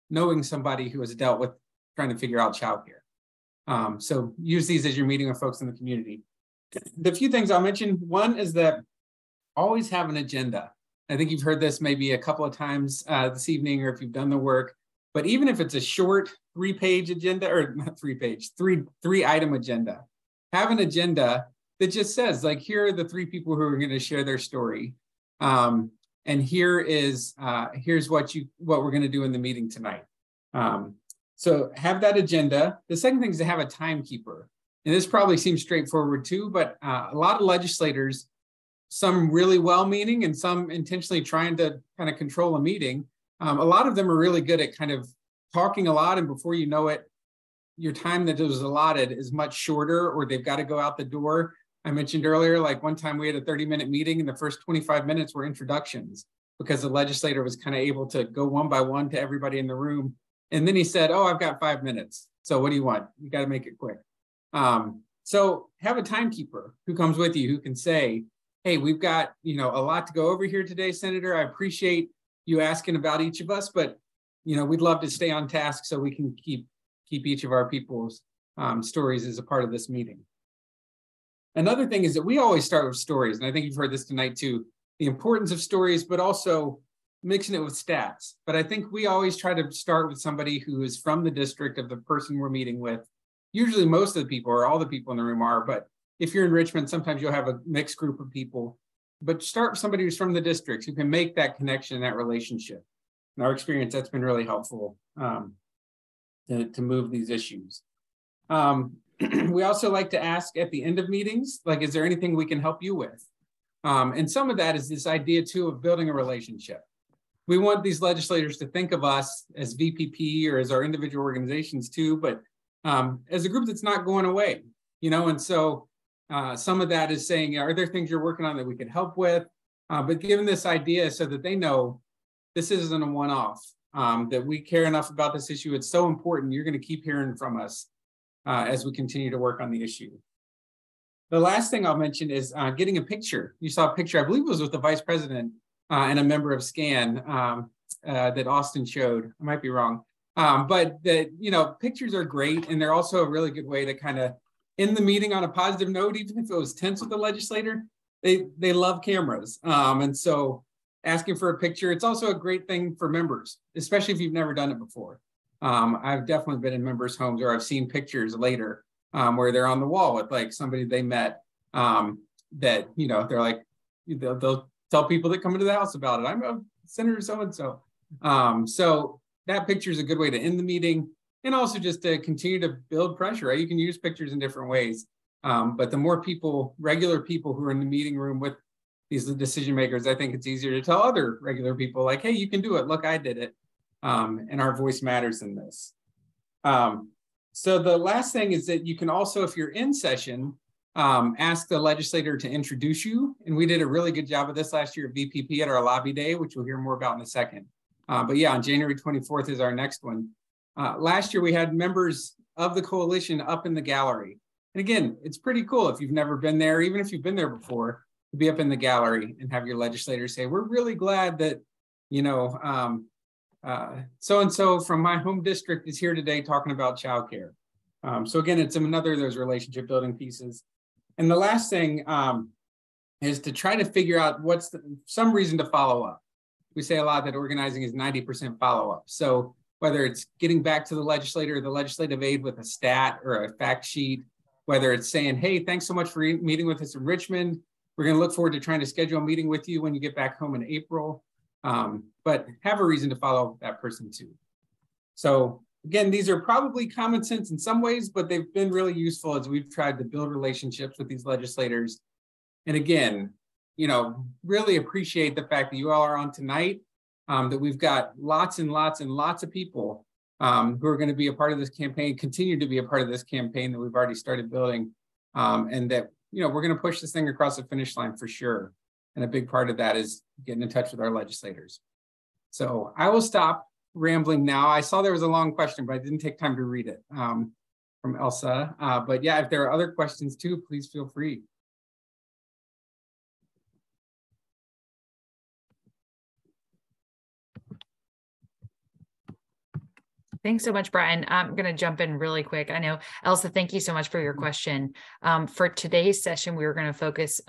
knowing somebody who has dealt with trying to figure out childcare. So use these as you're meeting with folks in the community. The few things I'll mention, one is that always have an agenda. I think you've heard this maybe a couple of times this evening, or if you've done the work, but even if it's a short 3-page agenda, or not 3-page, three item agenda, have an agenda that just says, like, here are the 3 people who are going to share their story. And here's what we're going to do in the meeting tonight. So have that agenda. The second thing is to have a timekeeper. And this probably seems straightforward too, but a lot of legislators, some really well-meaning and some intentionally trying to kind of control a meeting, a lot of them are really good at kind of talking a lot, and before you know it, your time that was allotted is much shorter, or they've got to go out the door. I mentioned earlier, like one time we had a 30-minute meeting and the first 25 minutes were introductions because the legislator was kind of able to go one by one to everybody in the room. And then he said, oh, I've got 5 minutes. So what do you want? You got to make it quick. So have a timekeeper who comes with you who can say, hey, we've got, you know, a lot to go over here today, Senator. I appreciate you asking about each of us, but, you know, we'd love to stay on task so we can keep each of our people's stories as a part of this meeting. Another thing is that we always start with stories, and I think you've heard this tonight too, the importance of stories, but also mixing it with stats. But I think we always try to start with somebody who is from the district of the person we're meeting with. Usually most of the people, or all the people in the room are, but if you're in Richmond, sometimes you'll have a mixed group of people. But start with somebody who's from the district who can make that connection, that relationship. In our experience, that's been really helpful to move these issues. We also like to ask at the end of meetings, like, is there anything we can help you with? And some of that is this idea too of building a relationship. We want these legislators to think of us as VPP or as our individual organizations too, but as a group that's not going away, you know, and so some of that is saying, are there things you're working on that we can help with? But given this idea so that they know this isn't a one-off, that we care enough about this issue. It's so important. You're going to keep hearing from us as we continue to work on the issue. The last thing I'll mention is getting a picture. You saw a picture, I believe it was with the vice president and a member of SCAN that Austin showed. I might be wrong. But that, you know, pictures are great, and they're also a really good way to kind of end the meeting on a positive note, even if it was tense with the legislator. They love cameras. And so asking for a picture, it's also a great thing for members, especially if you've never done it before. I've definitely been in members' homes, or I've seen pictures later where they're on the wall with like somebody they met that, you know, they're like, they'll tell people that come into the house about it. I'm a Senator so-and-so. So that picture is a good way to end the meeting, and also just to continue to build pressure, right? You can use pictures in different ways. But the more people, regular people who are in the meeting room with these decision makers, I think it's easier to tell other regular people like, hey, you can do it. Look, I did it. And our voice matters in this. So the last thing is that you can also, if you're in session, ask the legislator to introduce you. And we did a really good job of this last year at VPP at our lobby day, which we'll hear more about in a second. But yeah, on January 24th is our next one. Last year, we had members of the coalition up in the gallery. And again, it's pretty cool if you've never been there, even if you've been there before, to be up in the gallery and have your legislators say, we're really glad that, you know, so-and-so from my home district is here today talking about childcare. So again, it's another of those relationship building pieces. And the last thing is to try to figure out what's some reason to follow up. We say a lot that organizing is 90% follow-up. So whether it's getting back to the legislator or the legislative aide with a stat or a fact sheet, whether it's saying, hey, thanks so much for meeting with us in Richmond. We're going to look forward to trying to schedule a meeting with you when you get back home in April. But have a reason to follow that person too. So again, these are probably common sense in some ways, but they've been really useful as we've tried to build relationships with these legislators. And again, you know, really appreciate the fact that you all are on tonight, that we've got lots and lots and lots of people who are going to be a part of this campaign, continue to be a part of this campaign that we've already started building, and that, you know, we're going to push this thing across the finish line for sure. And a big part of that is getting in touch with our legislators. So I will stop rambling now. I saw there was a long question, but I didn't take time to read it from Elsa. But yeah, if there are other questions too, please feel free. Thanks so much, Brian. I'm going to jump in really quick. I know, Elsa, thank you so much for your question. For today's session, we were going to focus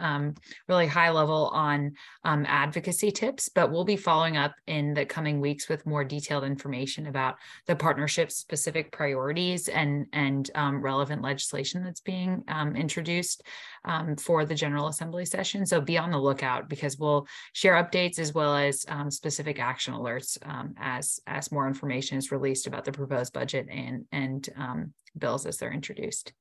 really high level on advocacy tips, but we'll be following up in the coming weeks with more detailed information about the partnership's specific priorities and relevant legislation that's being introduced for the General Assembly session. So be on the lookout, because we'll share updates as well as specific action alerts as more information is released about the proposed budget and bills as they're introduced.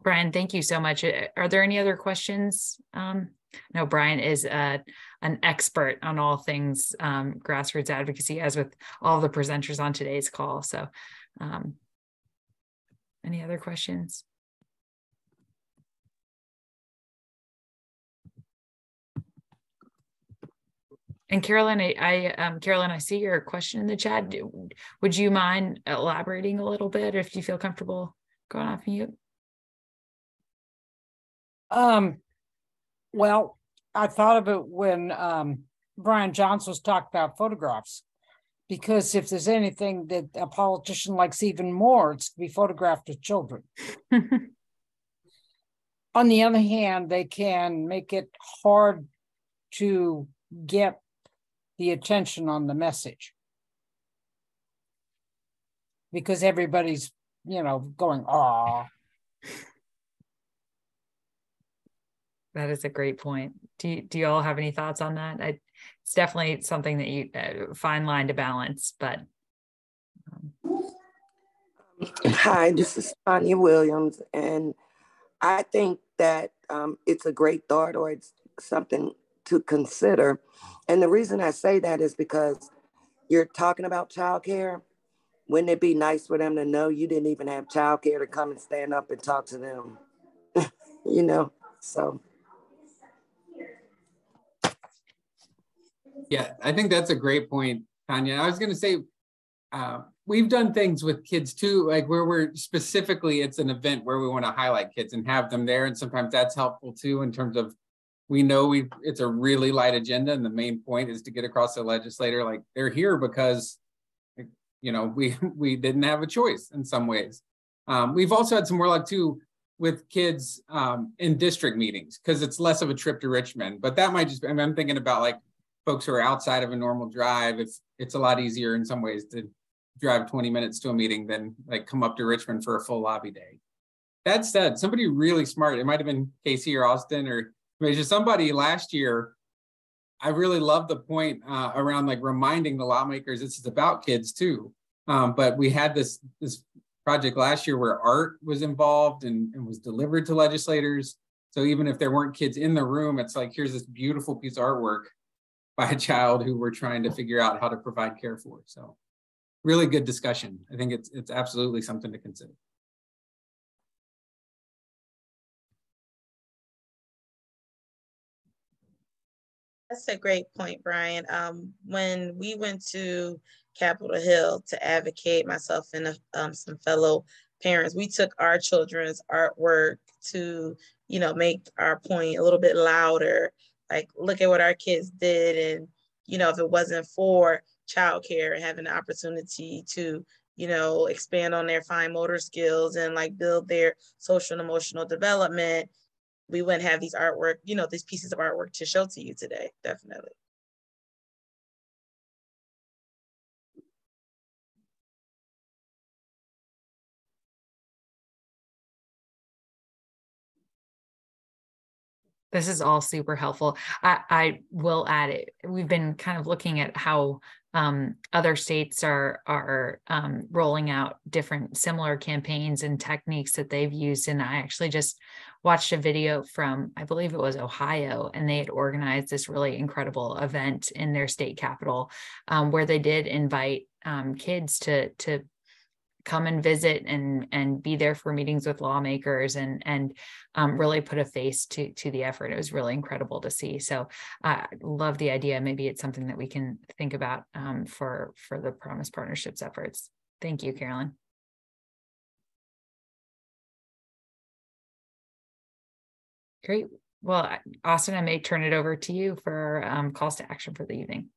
Brian, thank you so much. Are there any other questions? No, Brian is an expert on all things grassroots advocacy, as with all the presenters on today's call. So any other questions? And Carolyn, Carolyn, I see your question in the chat. Would you mind elaborating a little bit, if you feel comfortable going off mute? Well, I thought of it when Brian Johnson was talking about photographs, because if there's anything that a politician likes even more, it's to be photographed with children. On the other hand, they can make it hard to get the attention on the message, because everybody's, going, "Ah." That is a great point. Do you all have any thoughts on that? It's definitely something that you fine line to balance, but. Hi, this is Tanya Williams, and I think that it's a great thought, or it's something to consider. And the reason I say that is because you're talking about childcare. Wouldn't it be nice for them to know you didn't even have childcare to come and stand up and talk to them? So. Yeah, I think that's a great point, Tanya. I was going to say, we've done things with kids too, like where we're specifically, it's an event where we want to highlight kids and have them there. And sometimes that's helpful too, in terms of, we know it's a really light agenda, and the main point is to get across to the legislator, like, they're here because, we didn't have a choice in some ways. We've also had some more luck too with kids in district meetings, because it's less of a trip to Richmond, but that might just be, I'm thinking about like folks who are outside of a normal drive. It's a lot easier in some ways to drive 20 minutes to a meeting than like come up to Richmond for a full lobby day. That said, somebody really smart, it might've been Casey or Austin or just somebody last year, I really love the point around like reminding the lawmakers this is about kids too. But we had this project last year where art was involved and was delivered to legislators. So even if there weren't kids in the room, it's like, here's this beautiful piece of artwork by a child who we're trying to figure out how to provide care for. So really good discussion. I think it's absolutely something to consider. That's a great point, Brian. When we went to Capitol Hill to advocate, myself and some fellow parents, we took our children's artwork to, make our point a little bit louder. Like, look at what our kids did. And, if it wasn't for childcare and having the opportunity to, expand on their fine motor skills and like build their social and emotional development, we wouldn't have these artwork, these pieces of artwork to show to you today, definitely. This is all super helpful. I will add it. We've been kind of looking at how other states are rolling out different similar campaigns and techniques that they've used. And I actually just watched a video from, I believe it was Ohio, and they had organized this really incredible event in their state capital where they did invite kids to come and visit and be there for meetings with lawmakers and really put a face to the effort. It was really incredible to see. So I love the idea. Maybe it's something that we can think about for the Promise Partnerships efforts. Thank you, Carolyn. Great. Well, Austin, I may turn it over to you for calls to action for the evening.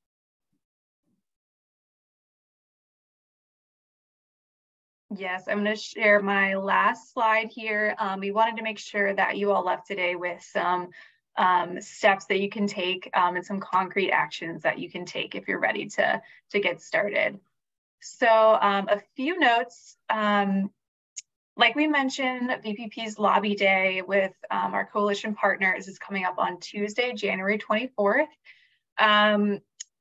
Yes, I'm going to share my last slide here. We wanted to make sure that you all left today with some steps that you can take and some concrete actions that you can take if you're ready to get started. So a few notes. Like we mentioned, VPP's Lobby Day with our coalition partners is coming up on Tuesday, January 24th.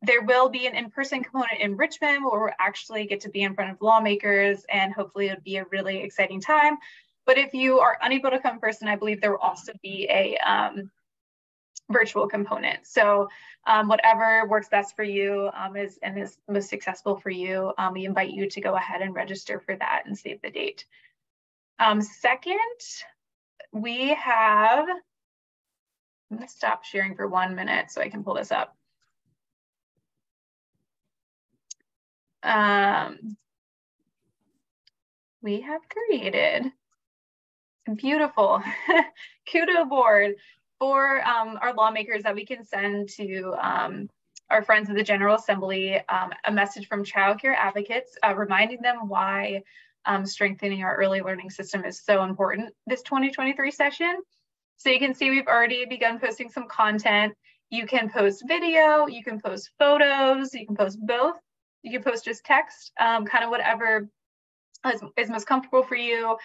There will be an in-person component in Richmond where we'll actually get to be in front of lawmakers, and hopefully it'll be a really exciting time. But if you are unable to come in person, I believe there will also be a virtual component. So whatever works best for you is most successful for you, we invite you to go ahead and register for that and save the date. Second, we have, I'm going to stop sharing for 1 minute so I can pull this up. We have created a beautiful kudo board for our lawmakers that we can send to our friends of the General Assembly, a message from Child Care Advocates, reminding them why strengthening our early learning system is so important this 2023 session. So you can see we've already begun posting some content. You can post video, you can post photos, you can post both. You can post just text, kind of whatever is most comfortable for you.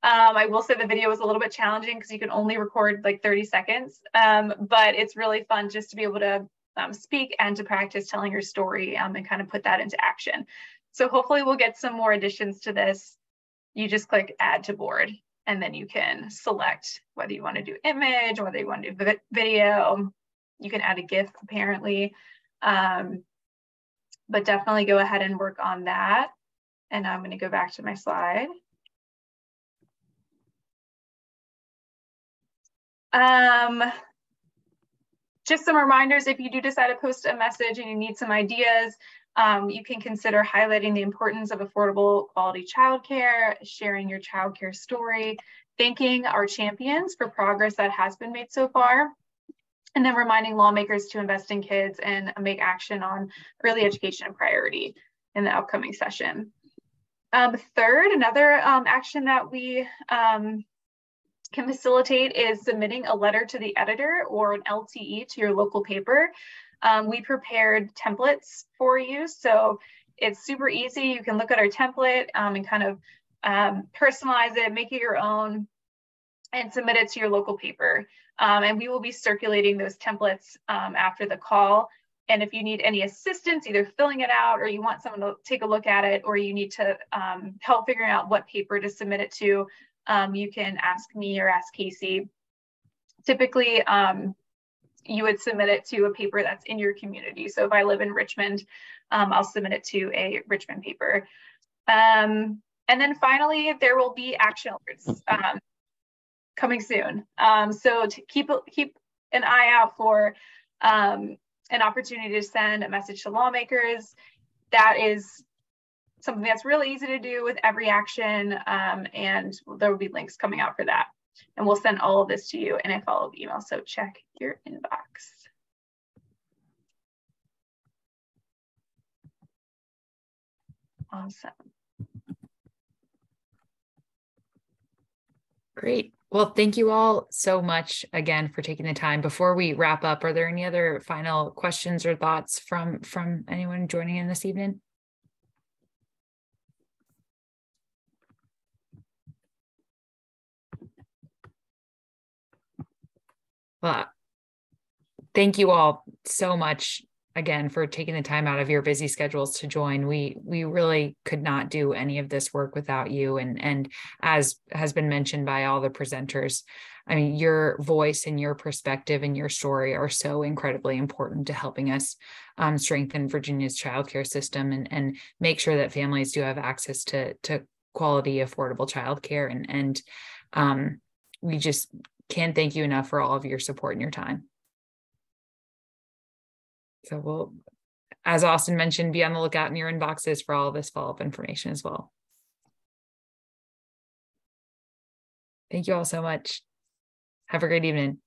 I will say the video was a little bit challenging because you can only record like 30 seconds, but it's really fun just to be able to speak and to practice telling your story and kind of put that into action. So hopefully we'll get some more additions to this. You just click add to board, and then you can select whether you want to do image, whether you want to do video. You can add a GIF apparently. But definitely go ahead and work on that. And I'm going to go back to my slide. Just some reminders, if you do decide to post a message and you need some ideas, you can consider highlighting the importance of affordable quality childcare, sharing your childcare story, thanking our champions for progress that has been made so far, and then reminding lawmakers to invest in kids and make action on early education a priority in the upcoming session. Third, another action that we can facilitate is submitting a letter to the editor or an LTE to your local paper. We prepared templates for you, so it's super easy. You can look at our template and kind of personalize it, make it your own, and submit it to your local paper. And we will be circulating those templates after the call. And if you need any assistance, either filling it out or you want someone to take a look at it, or you need to help figuring out what paper to submit it to, you can ask me or ask Casey. Typically, you would submit it to a paper that's in your community. So if I live in Richmond, I'll submit it to a Richmond paper. And then finally, there will be action alerts coming soon. So to keep an eye out for an opportunity to send a message to lawmakers. That is something that's really easy to do with every action, and there will be links coming out for that. And we'll send all of this to you in a follow-up email, so check your inbox. Awesome. Great. Well, thank you all so much again for taking the time. Before we wrap up, are there any other final questions or thoughts from anyone joining in this evening? Well, thank you all so much again for taking the time out of your busy schedules to join. We really could not do any of this work without you. And as has been mentioned by all the presenters, I mean, your voice and your perspective and your story are so incredibly important to helping us strengthen Virginia's childcare system and make sure that families do have access to quality, affordable childcare. And we just can't thank you enough for all of your support and your time. So we'll, as Austin mentioned, be on the lookout in your inboxes for all this follow-up information as well. Thank you all so much. Have a great evening.